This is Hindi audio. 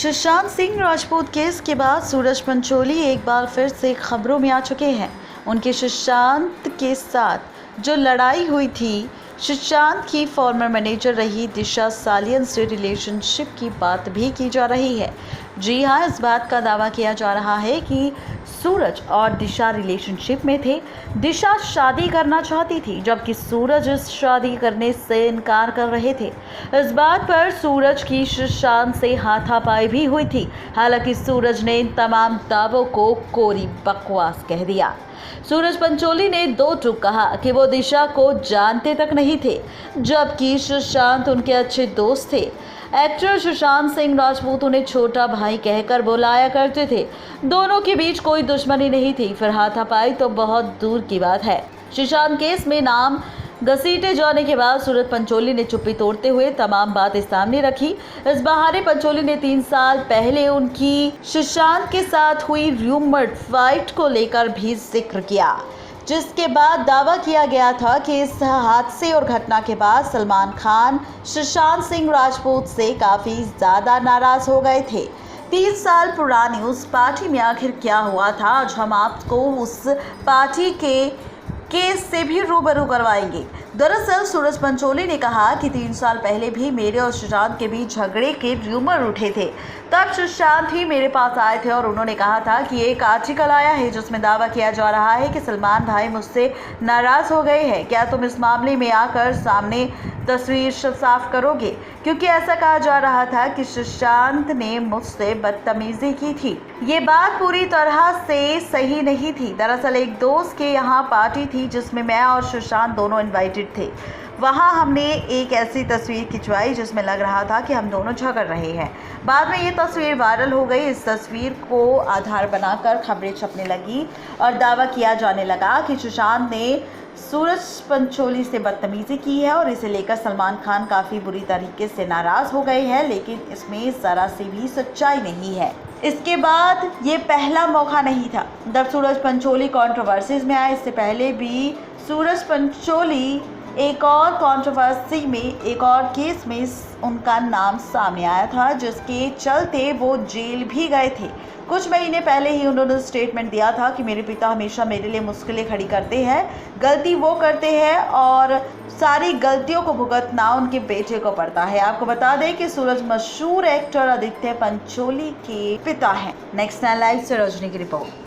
सुशांत सिंह राजपूत केस के बाद सूरज पंचोली एक बार फिर से खबरों में आ चुके हैं। उनके सुशांत के साथ जो लड़ाई हुई थी, सुशांत की फॉर्मर मैनेजर रही दिशा सालियन से रिलेशनशिप की बात भी की जा रही है। जी हाँ, इस बात का दावा किया जा रहा है कि सूरज और दिशा रिलेशनशिप में थे। दिशा शादी करना चाहती थी, जबकि सूरज इस शादी करने से इनकार कर रहे थे। इस बात पर सूरज की सुशांत से हाथापाई भी हुई थी। हालांकि सूरज ने इन तमाम दावों को कोरी बकवास कह दिया। सूरज पंचोली ने दो टूक कहा कि वो दिशा को जानते तक नहीं थे, जबकि सुशांत उनके अच्छे दोस्त थे। एक्टर सुशांत सिंह राजपूत उन्हें छोटा भाई कहकर बुलाया करते थे। दोनों के बीच कोई दुश्मनी नहीं थी, फिर हाथापाई तो बहुत दूर की बात है। सुशांत केस में नाम घसीटे जाने के बाद सूरज पंचोली ने चुप्पी तोड़ते हुए तमाम बातें सामने रखी। इस बहाने पंचोली ने 3 साल पहले उनकी सुशांत के साथ हुई र्यूमर्ड फाइट को लेकर भी जिक्र किया, जिसके बाद दावा किया गया था कि इस हादसे और घटना के बाद सलमान खान सुशांत सिंह राजपूत से काफ़ी ज़्यादा नाराज़ हो गए थे। 3 साल पुरानी उस पार्टी में आखिर क्या हुआ था, आज हम आपको उस पार्टी के केस से भी रूबरू करवाएंगे। दरअसल सूरज पंचोली ने कहा कि 3 साल पहले भी मेरे और सुशांत के बीच झगड़े के र्यूमर उठे थे। तब सुशांत ही मेरे पास आए थे और उन्होंने कहा था कि एक आर्टिकल आया है जिसमें दावा किया जा रहा है कि सलमान भाई मुझसे नाराज़ हो गए हैं। क्या तुम इस मामले में आकर सामने तस्वीर साफ करोगे? क्योंकि ऐसा कहा जा रहा था कि सुशांत ने मुझसे बदतमीजी की थी। ये बात पूरी तरह से सही नहीं थी। दरअसल एक दोस्त के यहाँ पार्टी थी जिसमें मैं और सुशांत दोनों इनवाइटेड थे। वहाँ हमने एक ऐसी तस्वीर खिंचवाई जिसमें लग रहा था कि हम दोनों झगड़ रहे हैं। बाद में ये तस्वीर वायरल हो गई। इस तस्वीर को आधार बनाकर खबरें छपने लगी और दावा किया जाने लगा कि सुशांत ने सूरज पंचोली से बदतमीजी की है और इसे लेकर सलमान खान काफ़ी बुरी तरीके से नाराज़ हो गए हैं, लेकिन इसमें ज़रा सी भी सच्चाई नहीं है। इसके बाद ये पहला मौका नहीं था जब सूरज पंचोली कंट्रोवर्सीज में आए। इससे पहले भी सूरज पंचोली एक और कंट्रोवर्सी में, एक और केस में उनका नाम सामने आया था, जिसके चलते वो जेल भी गए थे। कुछ महीने पहले ही उन्होंने स्टेटमेंट दिया था कि मेरे पिता हमेशा मेरे लिए मुश्किलें खड़ी करते हैं, गलती वो करते हैं और सारी गलतियों को भुगतना उनके बेटे को पड़ता है। आपको बता दें कि सूरज मशहूर एक्टर आदित्य पंचोली के पिता हैं। नेक्स्ट 9 लाइव से रजनी की रिपोर्ट।